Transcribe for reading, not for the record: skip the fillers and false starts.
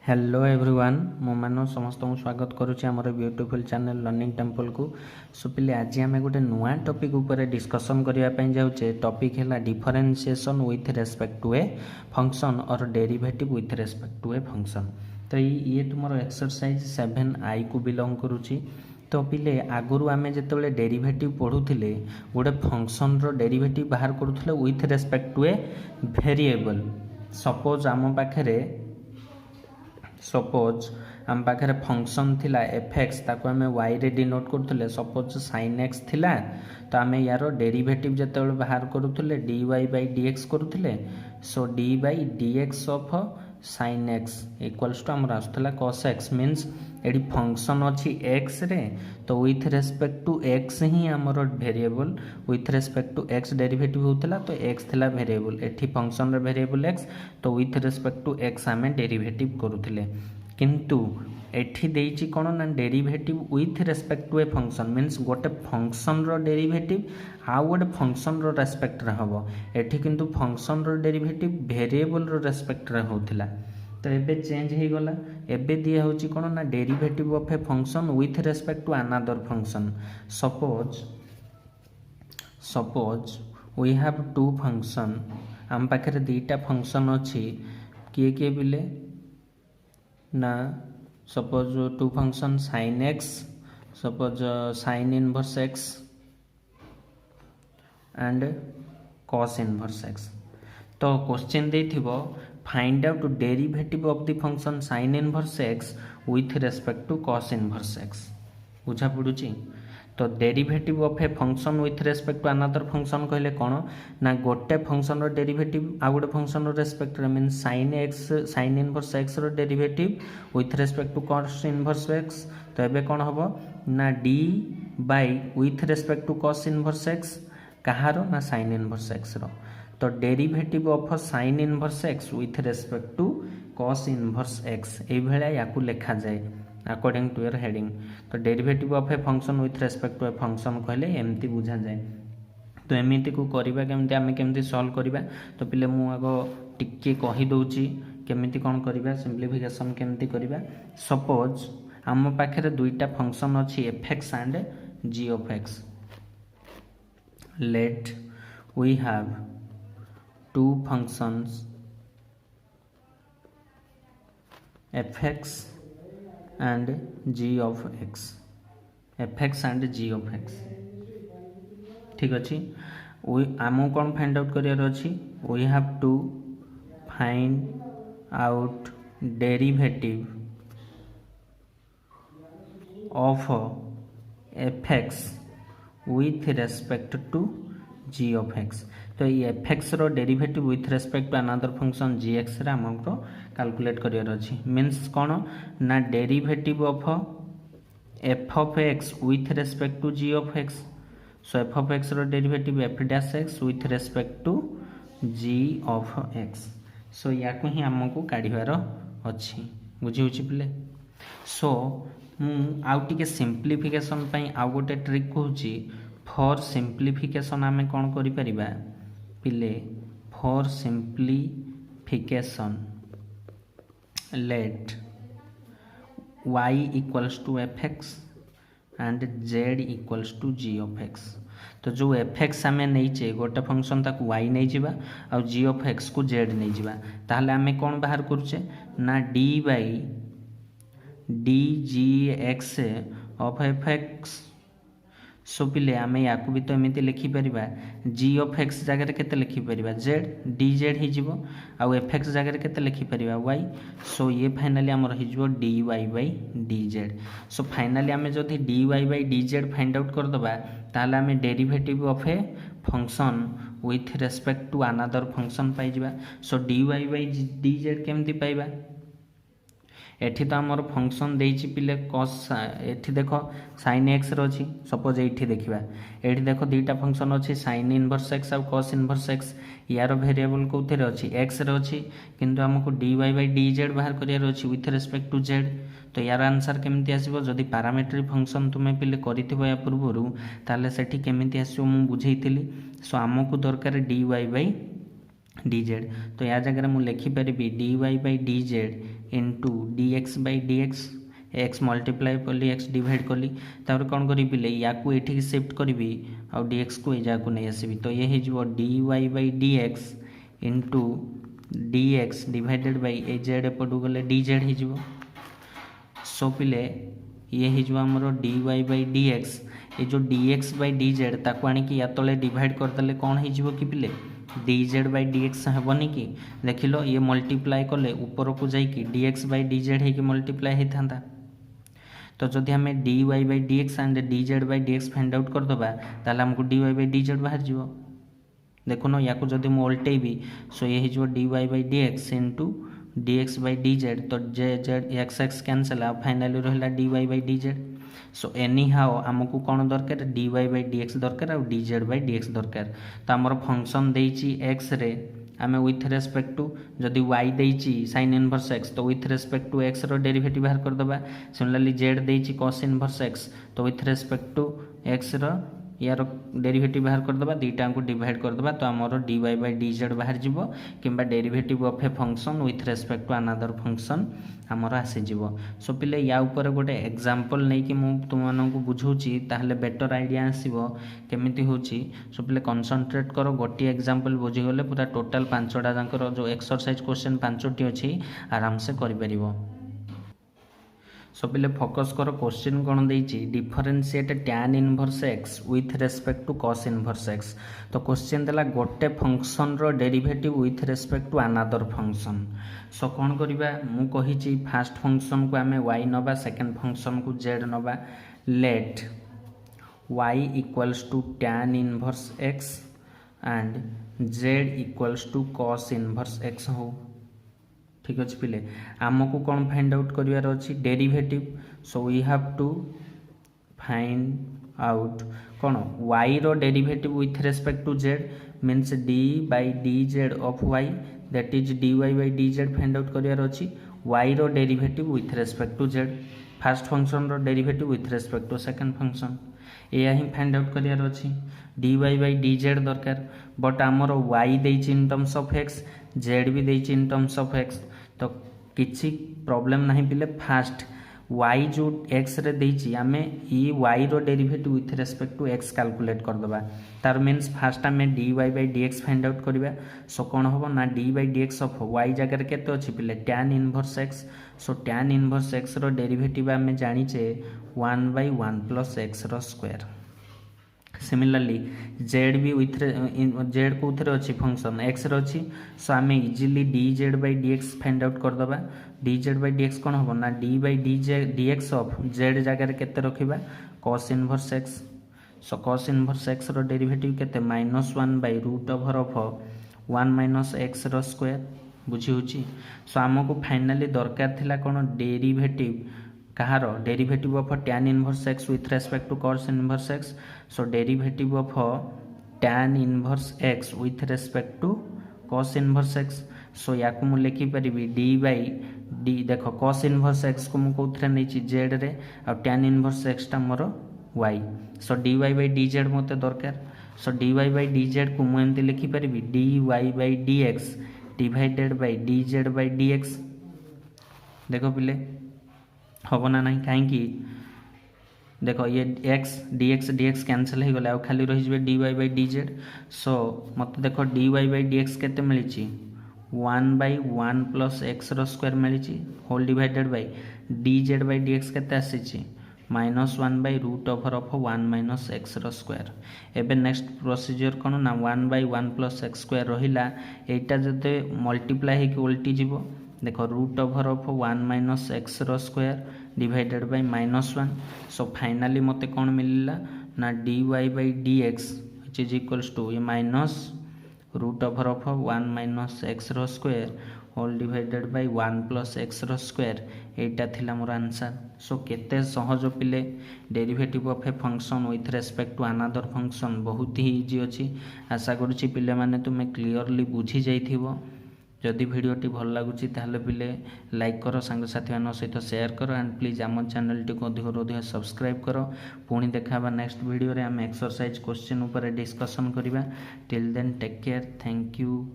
Hello everyone मो मान समस्त को स्वागत करुच्ची आम ब्यूटीफुल चैनल लर्निंग टेम्पल को। सो पे आज आम गोटे नुआ टॉपिक उपर डिस्कसन करने जाऊे। टॉपिक है differentiation with respect to a function और derivative with respect to a function. तो ये तुम एक्सरसाइज 7I को बिलोंग करुच्ची। तो पिले आगुरी आम जो डेरिवेटिव पढ़ुले गोटे फंक्शन रो डेरिवेटिव बाहर करुले with respect to a variable. Suppose आम पाखे सपोज आम पाखे फंक्शन थिला एफ एक्स ताको आम वाई रे डिनोट करुले। सपोज साइन एक्स थिला तो आम यार डेरिवेटिव जो बाहर करुले d Y by d x करुले। So d by d x of sine x equals to आमर आसला कॉस एक्स। मीन्स एडी फंक्शन अच्छी एक्स रे तो विथ रेस्पेक्ट टू एक्स ही आमर variable with respect to x derivative होता तो एक्स थिला वेरिएबल एठी फंक्शन रे वेरिएबल एक्स तो विथ रेस्पेक्ट टू एक्स आम डेरिवेटिव करुले। किंतु एठी देइछि कोन ना derivative with respect to a function. Means गोटे फंक्शन रो डेरिवेटिव आउ गोटे फंक्शन रो रेस्पेक्ट रे हबो। एठी किंतु फंक्शन रो डेरिवेटिव वेरिएबल रो रेस्पेक्ट रे होतिला तो एबे चेंज हो गला। एबे दिया होची कोन ना derivative of a function with respect to another function. Suppose we have two function. आम पाखे दुईटा फंक्शन अच्छी किए किए बिले ना suppose two function sine x suppose sine inverse x and cos inverse x. तो क्वेश्चन देथिबो find out derivative of the function sine inverse x with respect to cos inverse x. बुझा पड़ुची। तो derivative of a function with respect to another function कहले कौन ना गोटे function रो डेरिवेटिव आ गोटे फंक्शन रो रेस्पेक्ट रे। मीन्स साइन इनवर्स एक्स रो derivative with respect to cos inverse x. तो एबे कौन हबो ना D by with respect to cos inverse X कहारो ना साइन इनवर्स एक्स रो। तो derivative of sine inverse x with respect to cos inverse X ये भाया या लिखा जाए अकॉर्डिंग टू योर हेडिंग। तो derivative of a function with respect to a function कहले एमती बुझा जाए। तो एमती को करबा केमती आमे केमती सॉल्व करबा। तो पिले मु आगो टिके कहि दउची केमती कोन करबा सिंपलीफिकेशन केमती करबा। सपोज आम पाखे दुईटा फंक्शन अच्छी F X and G of X. Let we have two functions F X and g of x fx and g of x। ठीक अच्छे आमको कौन फाइंड आउट करियर अच्छी we have to find out derivative of fx with respect to g of x। तो ये F X रो derivative with respect to another function G X रे हमको कैलकुलेट करियर अछि। मीन्स कौन ना derivative of F of X with respect to G of X. So F of X रो derivative F dash X with respect to G of X. सो या को ही हमको काढिवार अछि। बुझी होछि पिले। सो मु आउ टिके सिंपलीफिकेशन पई आउ गोटे ट्रिक कहूची। फॉर सिंपलीफिकेशन आमे कोन करि परिबा पिले for simplification let y equals to F X and z equals to g of x। तो जो एफ एक्स आम नहीं गोटे फंक्शन ताक y नहीं जावा और g ऑफ x को z नहीं जावा ताहले आमे कौन बाहर करुचे ना d by d g x of f x. So पिले आम या भी तो एमती लिखिपर जी ऑफ एक्स जगह के लिखिपर जेड डी जेड हो आउ एफ एक्स जगह के लिखिपर वाई। सो ये फाइनाली आमर हो d Y by D z. So finally आम जदि d Y by D z find out करदे ताहले आम derivative of a function with respect to another function पाइबा। So d Y by D z केमती पाइबा एठी तो आमर फंक्शन देइछि पिले कॉस एठी देखो साइन एक्स रो अछि। सपोज एठी देखिबा एठी देखो दुईटा फंक्शन अछि साइन इनवर्स एक्स और कॉस इनवर्स एक्स। यार वेरिएबल कोथेरे अछि एक्स रो अछि किंतु हमको D Y by D Z बाहर करियार अछि विथ रेस्पेक्ट टू जेड। तो यार आंसर केमती आसीबो जदि पैरामीट्रिक फंक्शन तुमे पिले करिथिबो या पूर्वरु ताले सेठी केमती आसीबो मु बुझेइतिली। सो हमको दरकार d Y by D z. तो या जगह मुझे लिखिपारि d Y by D z into d x by D x x multiply कली एक्स डिवाइड कली तापर कौन करी पिले या ये शिफ्ट करी आउ डी एक्स को या नहीं आसबि तो ये हो d Y by D x into d x divided by a z एपटू गले डी जेड हो सो पिले ये होमर d Y by D x ये जो d x by D z ताको आणिकी या तले डिवाइड करदे कौन हो कि पिले D Z by D X हेबनी कि देख लो ये मल्टीप्लाई कले ऊपर को जाइए D x by D Z हो मल्टीप्लाई होता तो जदि आम D Y by D X and D Z by D X find out करदे ताल आमको D Y by D Z बाहर जाव देखुन या जदि मुझे उल्टेबी सो ये हो d Y by D x into d x by D z तो जे z x x cancel finally रहा d Y by D z so anyhow आमको कौन दरकार d Y by D x दरकार आउ d Z by D x दरकार तो आमर फंक्शन देइछि एक्स रे आम विथ रेस्पेक्ट टू जदि वाई देइछि साइन इनवर्स एक्स तो विथ रेस्पेक्ट टू एक्स रो डेरिवेटिव बाहर करदबा सिमिलरली जेड देइछि कॉस इनवर्स एक्स तो विथ रेस्पेक्ट टू एक्स रो यार डेरिवेटिव बाहर करदबा दुईटा को डिवाइड करदबा तो आमर d Y by D Z बाहर जीवो किंबा derivative of a function with respect to another function आमर आसीजिवो सो पिले या ऊपर गोटे एग्जांपल नहीं कि मु तुमको बुझाऊँगी ताहले बेटर आइडिया आसीबो केमिति होची सो पिले कंसंट्रेट करो गोटे एग्जांपल बुझीगले पूरा टोटाल 5टा जाकर जो एक्सरसाइज क्वेश्चन 5टी अच्छी आराम से करि परिबो सो पिले फोकस कर क्वेश्चन कौन देइछि differentiate tan inverse x with respect to cos inverse x तो क्वेश्चन देला गोटे फंक्शन रो derivative with respect to another function so कौन करिबा मु कहिछि फर्स्ट फंक्शन को आमे y नबा सेकंड फंक्शन को z नबा let y equals to tan inverse x and z equals to cos inverse X हो ठीक अच्छे पिले आमको कौन फाइंड आउट करिवार अछि derivative so we have to find out कौन y रो derivative with respect to z means d by dz of y that is dy by dz find out करिवार अछि y रो derivative with respect to z first function रो derivative with respect to second function या ही find out करिवार अछि dy by dz दरकार but आमर y देइछि in terms of x z भी देइछि इन टर्म्स ऑफ x तो किसी प्रॉब्लम नहीं पिले फास्ट y जो x रे देइछि आमे ई y रो derivative with respect to x calculate करदबा तार मीन्स फास्ट आमे dy by dx find out करबा सो कोन होबो ना d by dx of y जगह केते अछि पिले tan inverse x so tan inverse x रो डेरिवेटिव आमे जानि छे 1 बाय 1 प्लस x रो स्क्वायर सिमिलरली z भी विथ z को उथरे अछि फंक्शन x रो अछि सो आमे easily dz by dx find out कर दबा dz बाय dx कोन होबो ना d by dx of z जगह केते रखिबा cos inverse x so cos inverse x रो डेरिवेटिव केते -1 by root over of 1 minus x रो स्क्वायर बुझी होची सो हमको फाइनली दरकार थिला कोन डेरिवेटिव कहार derivative of tan inverse x with respect to cos inverse x so derivative of tan inverse x with respect to cos inverse x so या को मु लिखि परिबी d बाय d देखो cos इनवर्स x को मु कोथरे नै छी z रे आ tan इनवर्स x ता मोर y so dy by dz मते दरकार सो dy बाय dz को मु एंते लिखि परिबी dy by dx divided by dz by dx देखो पिले हम ना ना कहीं देख ये एक्स dx कैंसल हो गला खाली रही dy बाय dz सो मत देख dy बाय dx केते मिली 1 बाय 1 प्लस x रो स्क्वायर मिली whole divided by dz by dx केते आसी -1 by root over of 1 minus x रो स्क्वायर एबे नेक्स्ट प्रोसीजर कोन ना 1 बाय 1 प्लस x स्क्वायर रहिला एटा जते मल्टीप्लाई हे कि उल्टी जीवो देखो root over of 1 minus x रो square divided by -1 so finally मते कौन मिलला ना dy by dx which is equals to ये minus root over of 1 minus x रो square whole divided by 1 plus x रो स्क्वायर एटा थिला मोर आंसर सो केते सहज पिले derivative of a function with respect to another function बहुत ही इजी अछि आशा करूची पिले माने तुमे क्लियरली बुझी जाइथिबो जदि भिडियोटी भल लगुच ताहले पिले लाइक करो सांग साथी मान सहित शेयर करो एंड प्लीज आम चैनल टी अधिक अधिक सब्सक्राइब करो पुणी देखा नेक्स्ट वीडियो रे आम एक्सरसाइज क्वेश्चन ऊपर डिस्कशन करबा till then take care thank you.